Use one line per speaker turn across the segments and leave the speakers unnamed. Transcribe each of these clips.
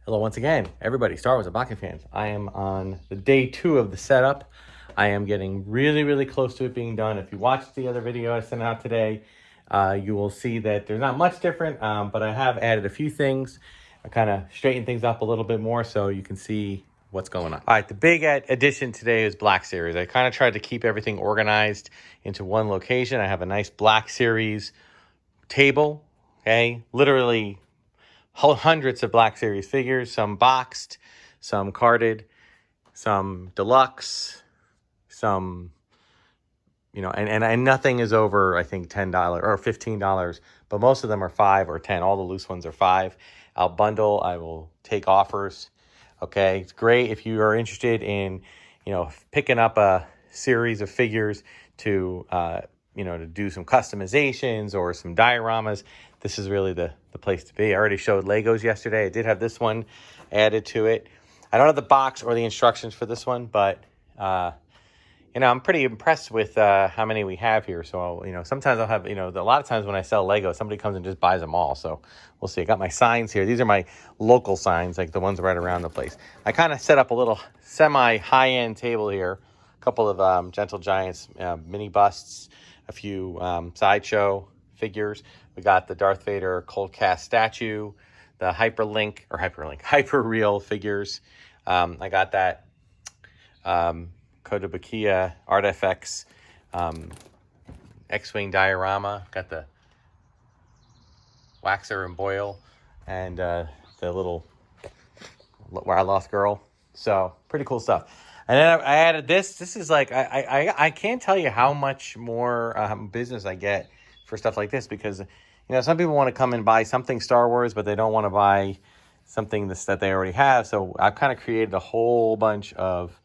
Hello once again, everybody, Star Wars unboxing fans. I am on the day 2 of the setup. I am getting really close to it being done. If you watched the other video I sent out today, you will see that there's not much different, but I have added a few things. I kind of straightened things up a little bit more so you can see what's going on. All right, the big addition today is Black Series. I kind of tried to keep everything organized into one location. I have a nice Black Series table, okay? Literally hundreds of Black Series figures, some boxed, some carded, some deluxe, some, and nothing is over, I think, $10 or $15, but most of them are $5 or $10. All the loose ones are $5. I'll bundle, I will take offers. Okay, it's great if you are interested in, picking up a series of figures to, to do some customizations or some dioramas. This is really the place to be. I already showed Legos yesterday. I did have this one added to it. I don't have the box or the instructions for this one, but, I'm pretty impressed with how many we have here. So, sometimes I'll have, a lot of times when I sell Lego, somebody comes and just buys them all. So we'll see. I got my signs here. These are my local signs, like the ones right around the place. I kind of set up a little semi-high-end table here. A couple of Gentle Giants mini busts, a few sideshow figures. We got the Darth Vader cold cast statue, the Hyper-Real figures. I got that Kotobukiya Artifacts X-Wing diorama. Got the Waxer and Boyle and the little Where I Lost Girl. So pretty cool stuff. And then I added this. This is like, I can't tell you how much more business I get for stuff like this because, some people want to come and buy something Star Wars, but they don't want to buy something that they already have. So I've kind of created a whole bunch of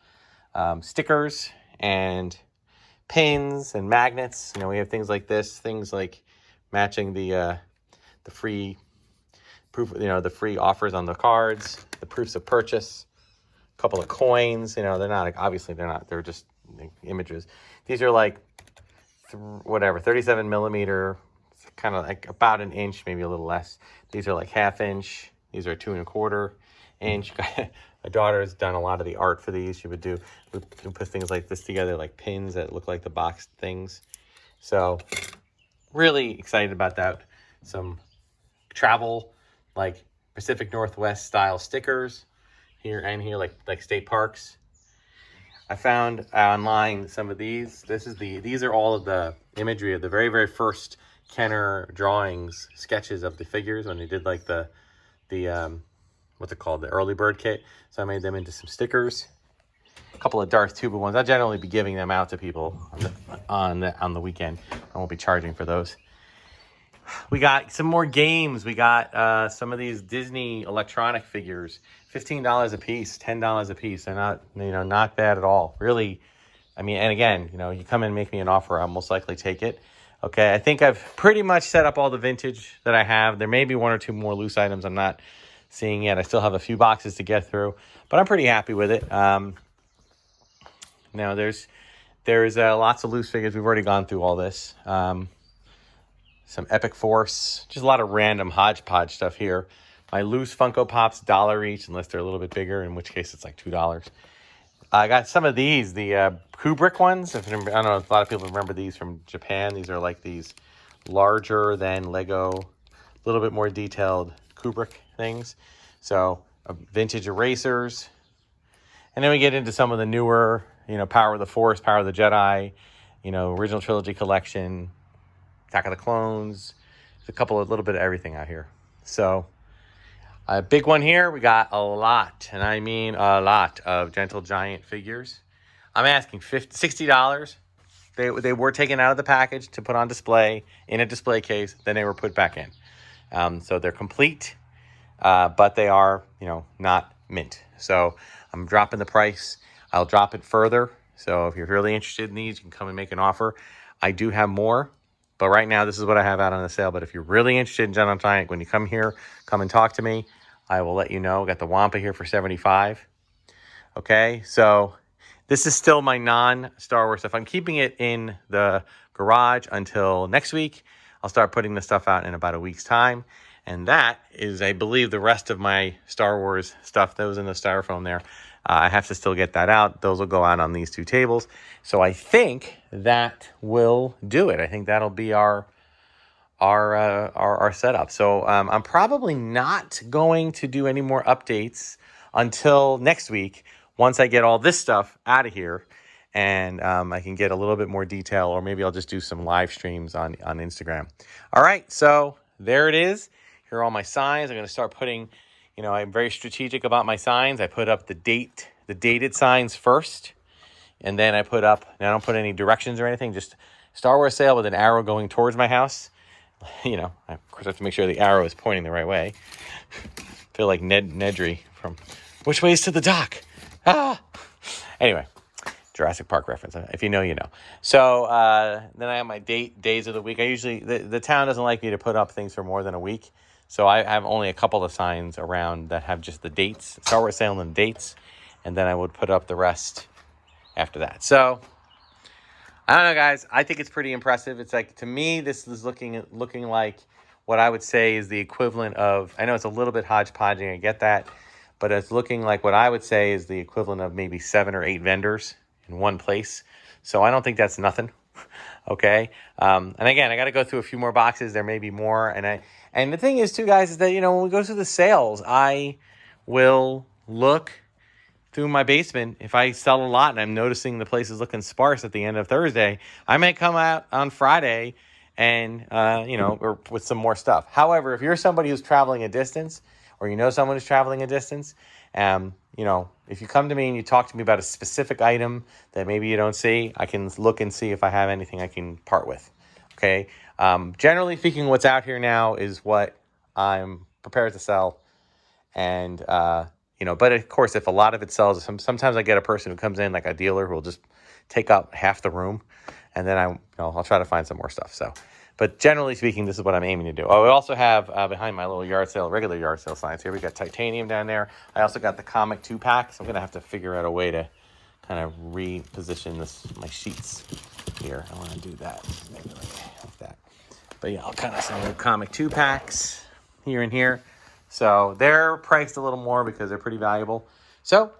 stickers and pins and magnets. We have things like this, things like matching the free proof, the free offers on the cards, the proofs of purchase, a couple of coins. They're just images. These are like 37 millimeter, kind of like about an inch, maybe a little less. These are like ½ inch. These are 2 1/4 inch. My daughter has done a lot of the art for these. She would put things like this together, like pins that look like the boxed things. So really excited about that. Some travel, like Pacific Northwest style stickers here, like state parks. I found online some of these. These are all of the imagery of the very first Kenner drawings, sketches of the figures when they did like the what's it called, the early bird kit. So I made them into some stickers. A couple of Darth Tuba ones. I'll generally be giving them out to people on the weekend. I won't be charging for those. We got some more games. We got some of these Disney electronic figures, $15 a piece, $10 a piece. They're not, not bad at all. Really, and again, you come and make me an offer, I'll most likely take it. Okay, I think I've pretty much set up all the vintage that I have. There may be 1 or 2 more loose items I'm not seeing yet. I still have a few boxes to get through, but I'm pretty happy with it. Now there's lots of loose figures. We've already gone through all this. Some Epic Force, just a lot of random hodgepodge stuff here. My loose Funko Pops, $1 each, unless they're a little bit bigger, in which case it's like $2. I got some of these, the Kubrick ones. I don't know if a lot of people remember these from Japan. These are like these larger than Lego, a little bit more detailed Kubrick things. So vintage erasers. And then we get into some of the newer, Power of the Force, Power of the Jedi, original trilogy collection, Attack of the Clones. There's a little bit of everything out here. So a big one here, we got a lot, and I mean a lot of Gentle Giant figures. I'm asking $60. They were taken out of the package to put on display in a display case. Then they were put back in. So they're complete, but they are, not mint. So I'm dropping the price. I'll drop it further. So if you're really interested in these, you can come and make an offer. I do have more, but right now this is what I have out on the sale. But if you're really interested in Gentle Giant, when you come here, come and talk to me. I will let you know. Got the Wampa here for $75. Okay, so this is still my non-Star Wars stuff. I'm keeping it in the garage until next week. I'll start putting the stuff out in about a week's time. And that is, I believe, the rest of my Star Wars stuff that was in the styrofoam there. I have to still get that out. Those will go out on these two tables. So I think that will do it. I think that'll be our setup. So I'm probably not going to do any more updates until next week, once I get all this stuff out of here and I can get a little bit more detail, or maybe I'll just do some live streams on Instagram. All right, so there it is. Here are all my signs. I'm going to start putting, I'm very strategic about my signs. I put up the dated signs first, and then I don't put any directions or anything, just Star Wars sale with an arrow going towards my house. Of course I have to make sure the arrow is pointing the right way. I feel like Nedry from Which Way is to the Dock? Anyway, Jurassic Park reference. If you know, you know. So then I have my days of the week. I usually, the town doesn't like me to put up things for more than a week. So I have only a couple of signs around that have just the dates, Star Wars sale and dates. And then I would put up the rest after that. So I don't know, guys. I think it's pretty impressive. It's like, to me, this is looking like what I would say is the equivalent of, I know it's a little bit hodgepodging, I get that, but it's looking like what I would say is the equivalent of maybe 7 or 8 vendors in one place. So I don't think that's nothing. Okay. And again, I got to go through a few more boxes. There may be more. And the thing is too, guys, is that, when we go through the sales, I will look through my basement. If I sell a lot and I'm noticing the place is looking sparse at the end of Thursday, I may come out on Friday and, or with some more stuff. However, if you're somebody who's traveling a distance, or someone who's traveling a distance, if you come to me and you talk to me about a specific item that maybe you don't see, I can look and see if I have anything I can part with. Okay. Generally speaking, what's out here now is what I'm prepared to sell. And, but of course, if a lot of it sells, sometimes I get a person who comes in, like a dealer, who will just take up half the room, and then I'll try to find some more stuff. So, but generally speaking, this is what I'm aiming to do. Oh, we also have behind my little regular yard sale signs here, we got titanium down there. I also got the comic 2-pack, so I'm gonna have to figure out a way to kind of reposition my sheets here. I want to do that, maybe like that. But yeah, I'll kind of sell the comic 2-packs here and here. So they're priced a little more because they're pretty valuable. So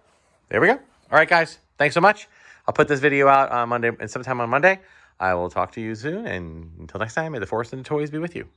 there we go. All right, guys. Thanks so much. I'll put this video out on Monday, and sometime on Monday. I will talk to you soon. And until next time, may the Force and the toys be with you.